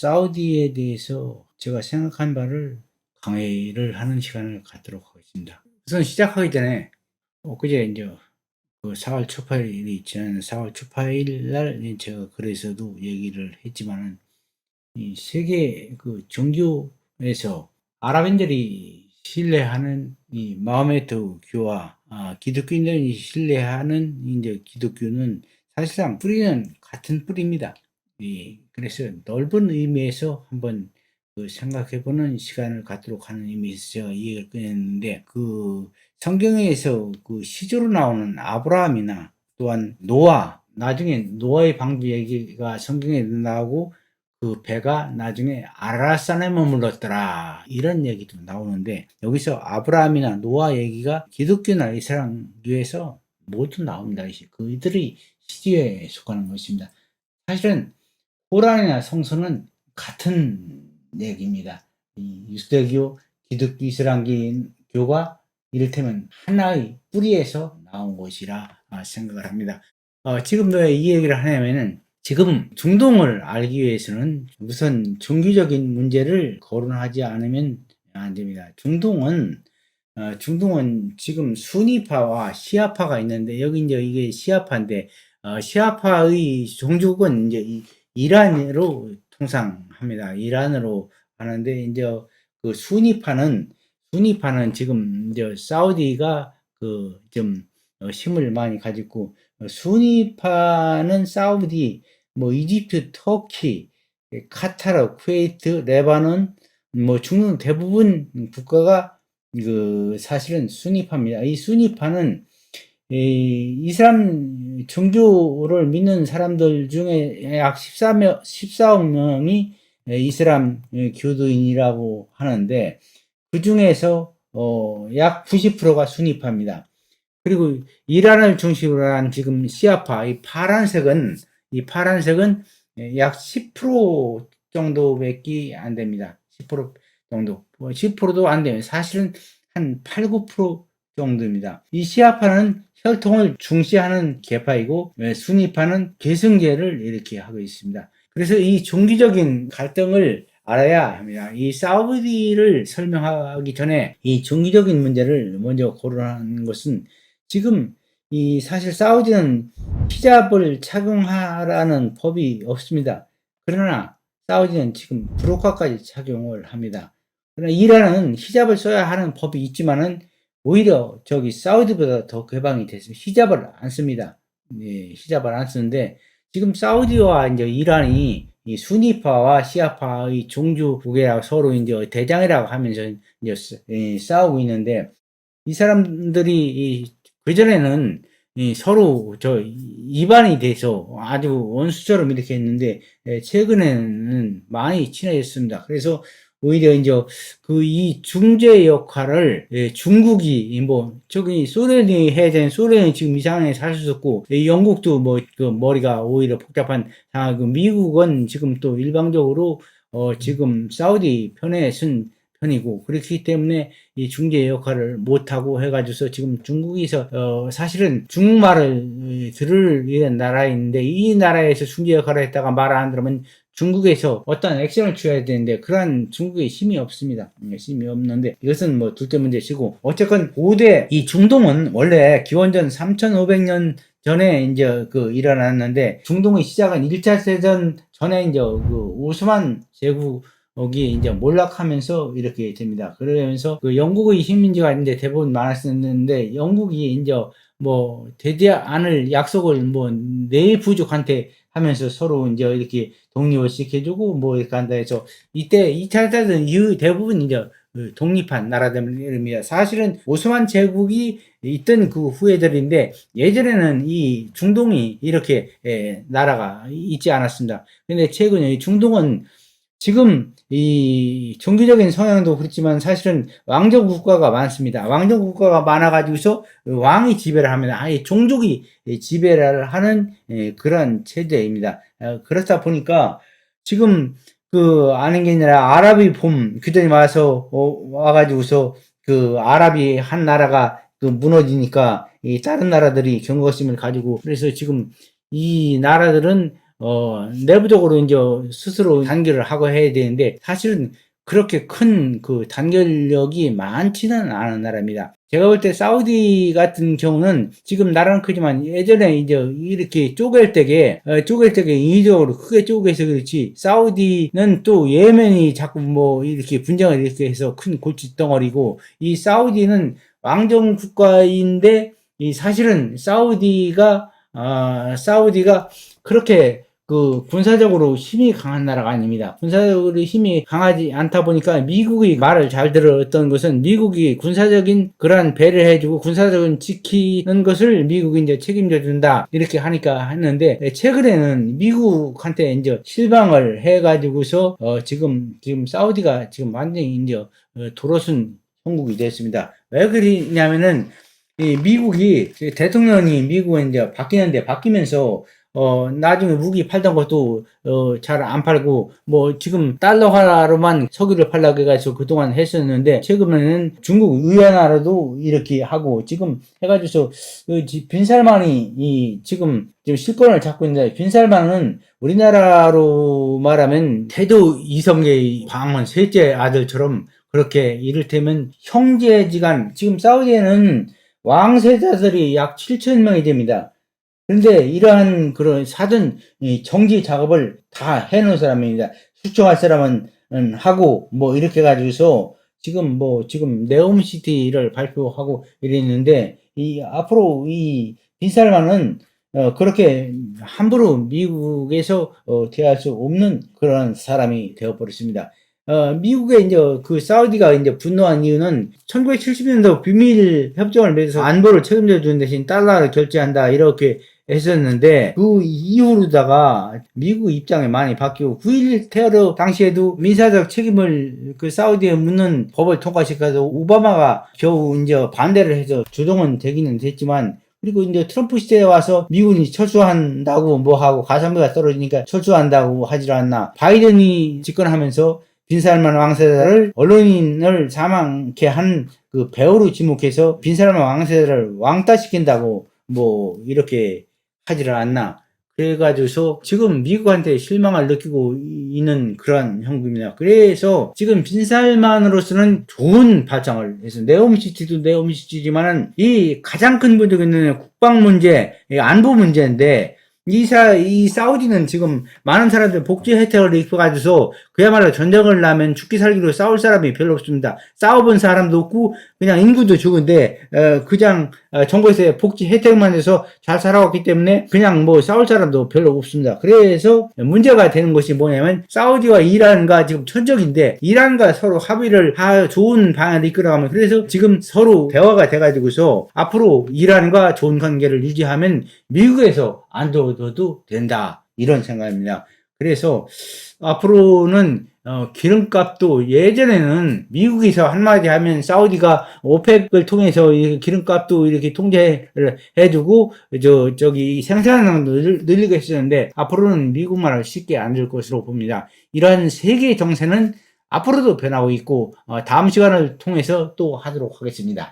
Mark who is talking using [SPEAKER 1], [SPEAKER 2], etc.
[SPEAKER 1] 사우디에 대해서 제가 생각한 바를 강의를 하는 시간을 갖도록 하겠습니다. 우선 시작하기 전에 엊그제 이제 그 4월 초파일이 지난 4월 초파일 날 제가 글에서도 얘기를 했지만은 이 세계 그 종교에서 아랍인들이 신뢰하는 이 마호메트 교와 기독교인들이 신뢰하는 이제 기독교는 사실상 뿌리는 같은 뿌리입니다. 그래서 넓은 의미에서 한번 생각해보는 시간을 갖도록 하는 의미에서 제가 이 얘기를 꺼냈는데, 그 성경에서 그 시조로 나오는 아브라함이나 또한 노아, 나중에 노아의 방주 얘기가 성경에 나오고 그 배가 나중에 아라산에 머물렀더라, 이런 얘기도 나오는데, 여기서 아브라함이나 노아 얘기가 기독교나 이슬람교에서 모두 나옵니다. 그들이 시조에 속하는 것입니다. 사실은 코란이나 성서는 같은 얘기입니다. 이 유대교, 기독교, 이슬람교가 이를테면 하나의 뿌리에서 나온 것이라 생각을 합니다. 지금 왜 이 얘기를 하냐면은, 지금 중동을 알기 위해서는 우선 종교적인 문제를 거론하지 않으면 안 됩니다. 중동은 지금 수니파와 시아파가 있는데, 여기 이제 이게 시아파인데, 시아파의 종족은 이제 이란으로 통상합니다. 이란으로 하는데, 이제 그 수니파는 지금 이제 사우디가 좀 힘을 많이 가지고, 수니파는 사우디, 뭐 이집트, 터키, 카타르, 쿠웨이트, 레바논, 뭐 중동 대부분 국가가 사실은 수니파입니다. 이 수니파는 이슬람 종교를 믿는 사람들 중에 약 14억 명이 이슬람 교도인이라고 하는데, 그 중에서 약 90%가 수니파입니다. 그리고 이란을 중심으로 한 지금 시아파, 이 파란색은 약 10% 정도밖에 안 됩니다. 10% 정도. 10%도 안 돼요. 사실은 한 8, 9% 정도입니다. 이 시아파는 혈통을 중시하는 계파이고, 수니파는 계승제를 이렇게 하고 있습니다. 그래서 이 종교적인 갈등을 알아야 합니다. 이 사우디를 설명하기 전에 이 종교적인 문제를 먼저 거론하는 것은, 지금 사실 사우디는 히잡을 착용하라는 법이 없습니다. 그러나 사우디는 지금 부르카까지 착용을 합니다. 그러나 이란은 히잡을 써야 하는 법이 있지만은 오히려 저기 사우디보다 더 개방이 됐습니다. 히잡을 안 씁니다. 히잡을 안 쓰는데, 지금 사우디와 이제 이란이 이 수니파와 시아파의 종주국이라고 서로 이제 대장이라고 하면서 이제 싸우고 있는데, 이 사람들이 그전에는 서로 이반이 돼서 아주 원수처럼 이렇게 했는데, 최근에는 많이 친해졌습니다. 그래서 오히려 이제 이 중재 역할을 중국이 저기 소련이 해야 되는, 소련이 지금 이 상황에 살 수 없고, 영국도 머리가 오히려 복잡한 상황이고, 미국은 지금 또 일방적으로 지금 사우디 편에 쓴 편이고, 그렇기 때문에 이 중재 역할을 못하고 해가지고서 지금 중국에서 사실은 중국말을 들을 나라인데, 이 나라에서 중재 역할을 했다가 말 안 들으면 중국에서 어떤 액션을 취해야 되는데, 그러한 중국의 힘이 없습니다. 힘이 없는데, 이것은 둘째 문제시고, 어쨌건 고대 이 중동은 원래 기원전 3,500년 전에 이제 일어났는데, 중동의 시작은 1차 세전 전에 이제 오스만 제국이 이제 몰락하면서 이렇게 됩니다. 그러면서 영국의 식민지가 이제 대부분 많았었는데, 영국이 이제 되지 않을 약속을 내부족한테 하면서 서로 이제 이렇게 독립을 시켜주고 이렇게 한다 해서, 이때 2차 세전 이후 대부분 이제 독립한 나라들입니다. 사실은 오스만 제국이 있던 그 후예들인데, 예전에는 이 중동이 이렇게 나라가 있지 않았습니다. 근데 최근에 이 중동은 지금 이 종교적인 성향도 그렇지만 사실은 왕정 국가가 많습니다. 왕정 국가가 많아가지고서 왕이 지배를 합니다. 아예 종족이 지배를 하는 그런 체제입니다. 그렇다 보니까 지금 아는 게 아니라 아랍이 봄, 그전에 와가지고서 아랍이 한 나라가 무너지니까 이 다른 나라들이 경각심을 가지고, 그래서 지금 이 나라들은 내부적으로 이제 스스로 단결을 하고 해야 되는데, 사실은 그렇게 큰 그 단결력이 많지는 않은 나라입니다. 제가 볼 때 사우디 같은 경우는 지금 나라는 크지만 예전에 이제 이렇게 쪼갤 때게 인위적으로 크게 쪼개서 그렇지, 사우디는 또 예멘이 자꾸 뭐 이렇게 분쟁을 이렇게 해서 큰 골칫덩어리고, 이 사우디는 왕정 국가인데, 이 사실은 사우디가 그렇게 그 군사적으로 힘이 강한 나라가 아닙니다. 군사적으로 힘이 강하지 않다 보니까 미국이 말을 잘 들었던 것은, 미국이 군사적인 그러한 배를 해주고 군사적인 지키는 것을 미국이 이제 책임져 준다 이렇게 하니까 했는데, 최근에는 미국한테 이제 실망을 해가지고서 지금 사우디가 지금 완전히 이제 돌아선 형국이 됐습니다. 왜 그러냐면은, 이 미국이 대통령이 미국에 이제 바뀌면서 나중에 무기 팔던 것도 잘 안 팔고, 뭐 지금 달러화로만 석유를 팔라고 해가지고 그동안 했었는데, 최근에는 중국 위안화로도 이렇게 하고 지금 해가지고서 빈살만이 지금 실권을 잡고 있는데, 빈살만은 우리나라로 말하면 태도 이성계의 광원 셋째 아들처럼, 그렇게 이를테면 형제지간, 지금 사우디에는 왕세자들이 약 7,000명이 됩니다. 그런데 이러한 그런 사전 정지 작업을 다 해놓은 사람입니다. 수청할 사람은 하고 뭐 이렇게 해가지고서 지금 네옴시티를 발표하고 이랬는데, 앞으로 이 빈살만은 그렇게 함부로 미국에서 대할 수 없는 그런 사람이 되어버렸습니다. 미국에 이제 그 사우디가 이제 분노한 이유는, 1970년도 비밀 협정을 맺어서 안보를 책임져 주는 대신 달러를 결제한다 이렇게 했었는데, 그 이후로다가 미국 입장이 많이 바뀌고, 9.11 테러 당시에도 민사적 책임을 그 사우디에 묻는 법을 통과시켜서 오바마가 겨우 이제 반대를 해서 조정은 되기는 됐지만, 그리고 이제 트럼프 시대에 와서 미군이 철수한다고 뭐 하고, 가성비가 떨어지니까 철수한다고 하질 않나. 바이든이 집권하면서 빈살만 왕세자를 언론인을 사망케 한 그 배우로 지목해서 빈살만 왕세자를 왕따시킨다고 뭐 이렇게 하지를 않나. 그래가지고서 지금 미국한테 실망을 느끼고 있는 그런 형국입니다. 그래서 지금 빈살만으로서는 좋은 발상을 해서, 네옴시티도 네옴시티지만은 이 가장 큰 문제는 국방 문제, 안보 문제인데, 이 사우디는 지금 많은 사람들 복지 혜택을 입어가지고서 그야말로 전쟁을 나면 죽기 살기로 싸울 사람이 별로 없습니다. 싸워본 사람도 없고 그냥 인구도 적은데, 그냥 정부에서 복지 혜택만 해서 잘 살아왔기 때문에 그냥 뭐 싸울 사람도 별로 없습니다. 그래서 문제가 되는 것이 뭐냐면, 사우디와 이란과 지금 천적인데, 이란과 서로 합의를 좋은 방향을 이끌어가면, 그래서 지금 서로 대화가 돼가지고서 앞으로 이란과 좋은 관계를 유지하면 미국에서 안 둬도 된다, 이런 생각입니다. 그래서 앞으로는 기름값도, 예전에는 미국에서 한마디 하면 사우디가 오펙을 통해서 기름값도 이렇게 통제를 해주고 저기 생산량도 늘리고 했었는데, 앞으로는 미국 말을 쉽게 안 들 것으로 봅니다. 이러한 세계 정세는 앞으로도 변하고 있고, 다음 시간을 통해서 또 하도록 하겠습니다.